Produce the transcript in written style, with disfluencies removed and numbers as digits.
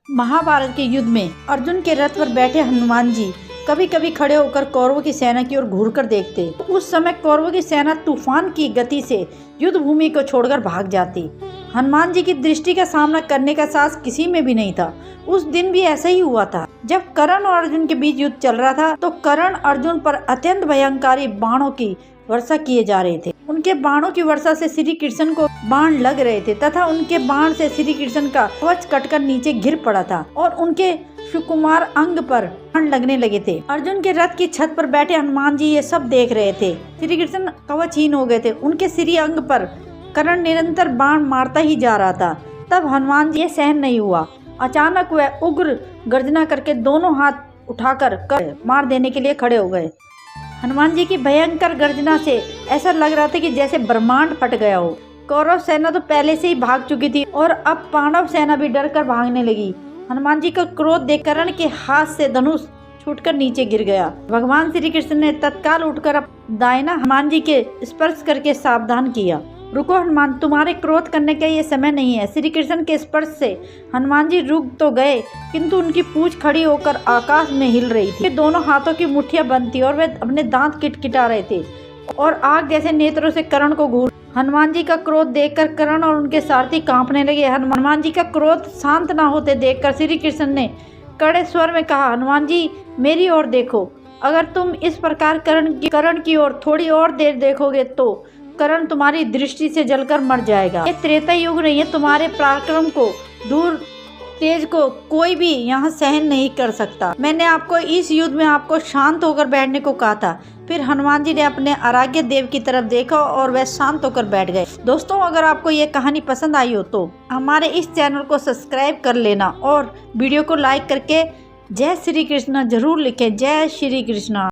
महाभारत के युद्ध में अर्जुन के रथ पर बैठे हनुमान जी कभी कभी खड़े होकर कौरवों की सेना की ओर घूरकर देखते। उस समय कौरवों की सेना तूफान की गति से युद्ध भूमि को छोड़कर भाग जाती। हनुमान जी की दृष्टि का सामना करने का साहस किसी में भी नहीं था। उस दिन भी ऐसा ही हुआ था। जब कर्ण और अर्जुन के बीच युद्ध चल रहा था तो कर्ण अर्जुन पर अत्यंत भयंकारी बाणों की वर्षा किए जा रहे थे। उनके बाणों की वर्षा से श्री कृष्ण को बाण लग रहे थे तथा उनके बाण से श्री कृष्ण का कवच कटकर नीचे गिर पड़ा था और उनके सुकुमार अंग पर बाण लगने लगे थे। अर्जुन के रथ की छत पर बैठे हनुमान जी ये सब देख रहे थे। श्री कृष्ण कवचहीन हो गए थे। उनके श्री अंग पर कर्ण निरंतर बाण मारता ही जा रहा था। तब हनुमान जी ये सहन नहीं हुआ। अचानक वह उग्र गर्जना करके दोनों हाथ उठाकर मार देने के लिए खड़े हो गए। हनुमान जी की भयंकर गर्जना से ऐसा लग रहा था कि जैसे ब्रह्मांड फट गया हो। कौरव सेना तो पहले से ही भाग चुकी थी और अब पांडव सेना भी डरकर भागने लगी। हनुमान जी का क्रोध देख कर्ण के हाथ से धनुष छूटकर नीचे गिर गया। भगवान श्री कृष्ण ने तत्काल उठकर दाहिना हनुमान जी के स्पर्श करके सावधान किया। रुको हनुमान, तुम्हारे क्रोध करने का ये समय नहीं है। श्री कृष्ण के स्पर्श से हनुमान जी रुक तो गए किंतु उनकी पूंछ खड़ी होकर आकाश में हिल रही थी। दोनों हाथों की मुट्ठियां बंद थी और वे अपने दांत किटकिटा रहे थे और आग जैसे नेत्रों से कर्ण को घूर। हनुमान जी का क्रोध देखकर कर्ण और उनके सारथी कांपने लगे। हनुमान जी का क्रोध शांत न होते देखकर श्री कृष्ण ने कड़े स्वर में कहा, हनुमान जी मेरी ओर देखो। अगर तुम इस प्रकार कर्ण की ओर थोड़ी और देर देखोगे तो कर्ण तुम्हारी दृष्टि से जलकर मर जाएगा। ये त्रेता युग नहीं है। तुम्हारे पराक्रम को दूर तेज को कोई भी यहाँ सहन नहीं कर सकता। मैंने आपको इस युद्ध में आपको शांत होकर बैठने को कहा था। फिर हनुमान जी ने अपने आराध्य देव की तरफ देखा और वह शांत होकर बैठ गए। दोस्तों, अगर आपको ये कहानी पसंद आई हो तो हमारे इस चैनल को सब्सक्राइब कर लेना और वीडियो को लाइक करके जय श्री कृष्ण जरूर लिखें। जय श्री कृष्ण।